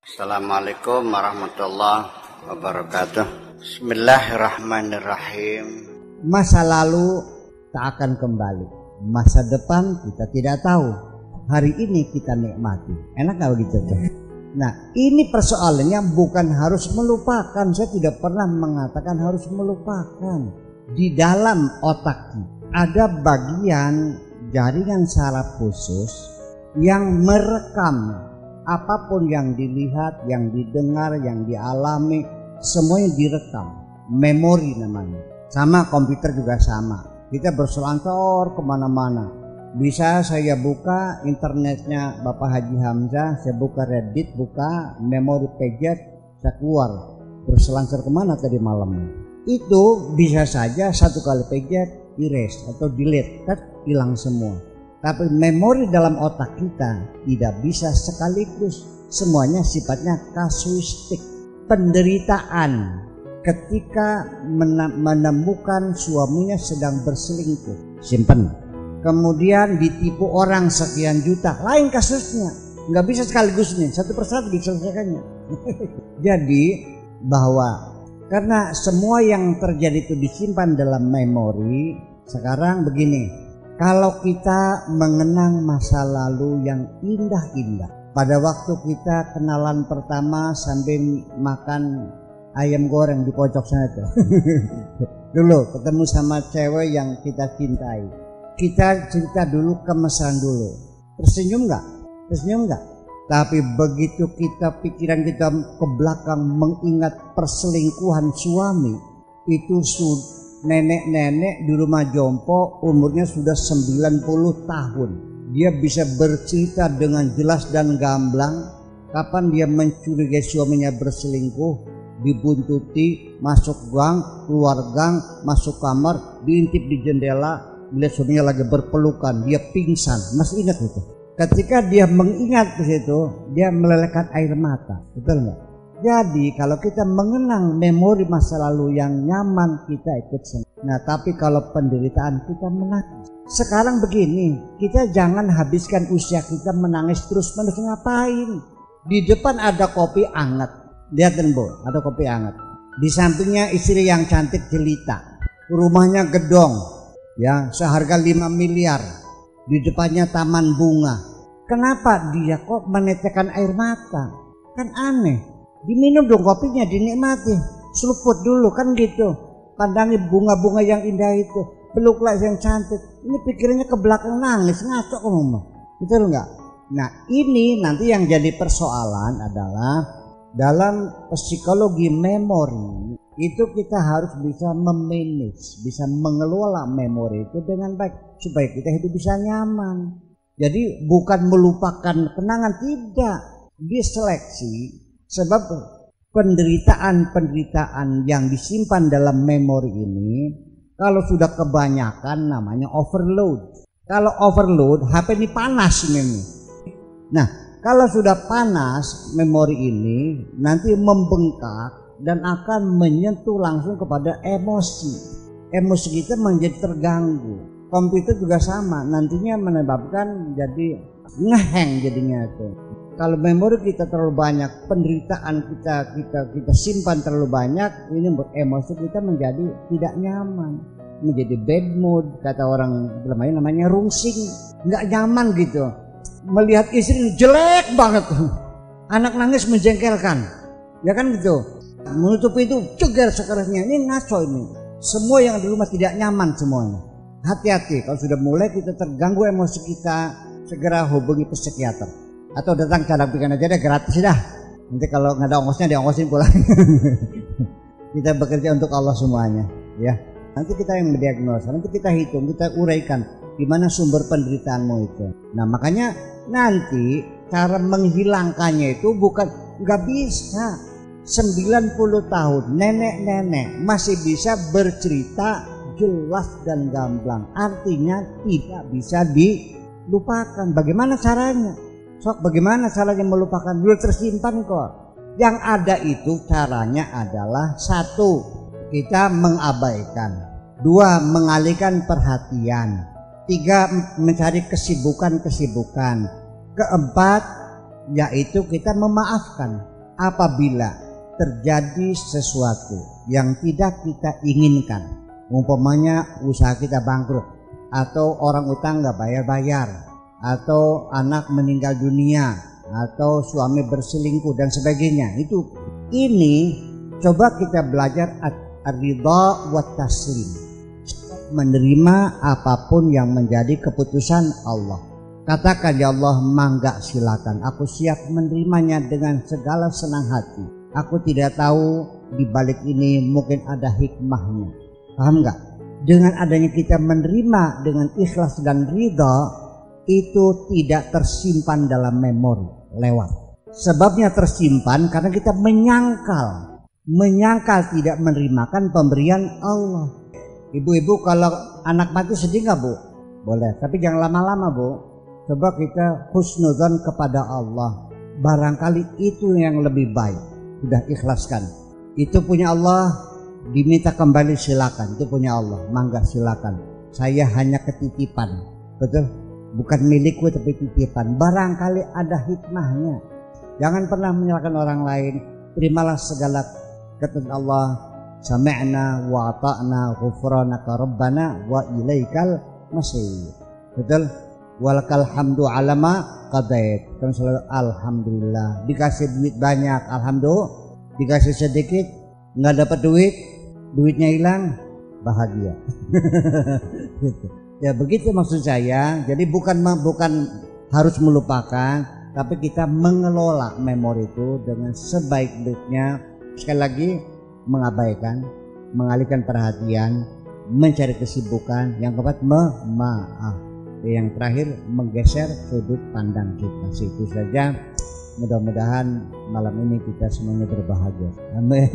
Assalamualaikum warahmatullahi wabarakatuh. Bismillahirrahmanirrahim. Masa lalu tak akan kembali, masa depan kita tidak tahu. Hari ini kita nikmati. Enak gak begitu tuh? Nah, ini persoalannya bukan harus melupakan. Saya tidak pernah mengatakan harus melupakan. Di dalam otak ada bagian jaringan saraf khusus yang merekam apapun yang dilihat, yang didengar, yang dialami, semuanya direkam. Memori namanya. Sama komputer juga sama. Kita berselancar kemana-mana. Bisa saya buka internetnya Bapak Haji Hamzah, saya buka Reddit, buka memori paget, saya keluar. Berselancar kemana tadi malamnya. Itu bisa saja satu kali paget, erase atau delete, hilang semua. Tapi memori dalam otak kita tidak bisa sekaligus. Semuanya sifatnya kasuistik. Penderitaan ketika menemukan suaminya sedang berselingkuh, simpen. Kemudian ditipu orang sekian juta, lain kasusnya. Nggak bisa sekaligus nih, satu persatu diselesaikannya. Jadi bahwa karena semua yang terjadi itu disimpan dalam memori, sekarang begini. Kalau kita mengenang masa lalu yang indah-indah, pada waktu kita kenalan pertama sambil makan ayam goreng di pojok sana tuh. Dulu ketemu sama cewek yang kita cintai, kita cerita dulu, kemesraan dulu. Tersenyum nggak? Tersenyum nggak? Tapi begitu pikiran kita ke belakang mengingat perselingkuhan suami, itu nenek-nenek di rumah jompo umurnya sudah 90 tahun. Dia bisa bercerita dengan jelas dan gamblang kapan dia mencurigai suaminya berselingkuh, dibuntuti, masuk gang, keluar gang, masuk kamar, diintip di jendela, melihat suaminya lagi berpelukan, dia pingsan. Masih ingat itu? Ketika dia mengingat ke situ, dia melelehkan air mata. Betul nggak? Jadi kalau kita mengenang memori masa lalu yang nyaman, kita ikut senang. Nah, tapi kalau penderitaan kita menangis. Sekarang begini, kita jangan habiskan usia kita menangis terus-menerus. Ngapain? Di depan ada kopi hangat. Lihat Bu, ada kopi hangat. Di sampingnya istri yang cantik jelita. Rumahnya gedong, ya, seharga 5 miliar. Di depannya taman bunga. Kenapa dia kok menetekkan air mata? Kan aneh. Diminum dong kopinya, dinikmati, seluput dulu kan gitu. Pandangi bunga-bunga yang indah itu, peluklah yang cantik. Ini pikirannya ke belakang nangis, ngaco kamu mah. Betul nggak? Nah, ini nanti yang jadi persoalan adalah dalam psikologi memori itu kita harus bisa memanage, bisa mengelola memori itu dengan baik supaya kita hidup bisa nyaman. Jadi bukan melupakan kenangan, tidak, diseleksi. Sebab penderitaan yang disimpan dalam memori ini kalau sudah kebanyakan namanya overload. Kalau overload, HP ini panas ini. Nah, kalau sudah panas memori ini nanti membengkak dan akan menyentuh langsung kepada emosi. Emosi kita menjadi terganggu. Komputer juga sama, nantinya menyebabkan jadi ngehang jadinya itu. Kalau memori kita terlalu banyak, penderitaan kita simpan terlalu banyak, ini emosi kita menjadi tidak nyaman, menjadi bad mood, kata orang namanya rungsing, nggak nyaman gitu. Melihat istri jelek banget, anak nangis menjengkelkan, ya kan gitu. Menutupi itu cegar sekerasnya, ini ngaco ini. Semua yang di rumah tidak nyaman semuanya. Hati-hati kalau sudah mulai kita terganggu emosi kita, segera hubungi psikiater. Atau datang cara bikin aja deh, gratis dah. Nanti kalau nggak ada ongkosnya diongkosin pulang. Kita bekerja untuk Allah semuanya, ya. Nanti kita yang mendiagnosa, nanti kita hitung, kita uraikan di mana sumber penderitaanmu itu. Nah, makanya nanti cara menghilangkannya itu bukan nggak bisa. 90 tahun nenek-nenek masih bisa bercerita jelas dan gamblang. Artinya tidak bisa dilupakan. Bagaimana caranya? Sok bagaimana caranya melupakan? Dulu tersimpan kok. Yang ada itu caranya adalah 1, kita mengabaikan. 2, mengalihkan perhatian. 3, mencari kesibukan-kesibukan. 4, yaitu kita memaafkan. apabila terjadi sesuatu yang tidak kita inginkan, umpamanya usaha kita bangkrut, atau orang utang nggak bayar-bayar, atau anak meninggal dunia, atau suami berselingkuh dan sebagainya, ini coba kita belajar ar-ridha wa taslim, menerima apapun yang menjadi keputusan Allah. Katakan, ya Allah, mangga silakan, aku siap menerimanya dengan segala senang hati. Aku tidak tahu di balik ini mungkin ada hikmahnya. Paham nggak? Dengan adanya kita menerima dengan ikhlas dan ridha, itu tidak tersimpan dalam memori lewat. Sebabnya tersimpan karena kita menyangkal tidak menerimakan pemberian Allah. Ibu-ibu kalau anak mati sedih nggak, Bu? Boleh, tapi jangan lama-lama, Bu. Coba kita husnudzon kepada Allah, barangkali itu yang lebih baik. Sudah ikhlaskan, itu punya Allah, diminta kembali silakan, itu punya Allah, mangga silakan. Saya hanya ketitipan, betul, bukan milikku tapi titipan, barangkali ada hikmahnya. Jangan pernah menyalahkan orang lain. Terimalah segala ketentuan Allah. Sami'na wa ata'na ghufranaka rabbana wa ilaikal masir. Betul? Walakal hamdu alama qadait. Kan selalu alhamdulillah. Dikasih duit banyak, alhamdulillah. Dikasih sedikit, nggak dapat duit, duitnya hilang, bahagia. Ya begitu maksud saya. Jadi bukan harus melupakan, tapi kita mengelola memori itu dengan sebaik-baiknya. Sekali lagi, mengabaikan, mengalihkan perhatian, mencari kesibukan. Yang keempat, maaf. Yang terakhir, menggeser sudut pandang kita. Itu saja. Mudah-mudahan malam ini kita semuanya berbahagia. Amin.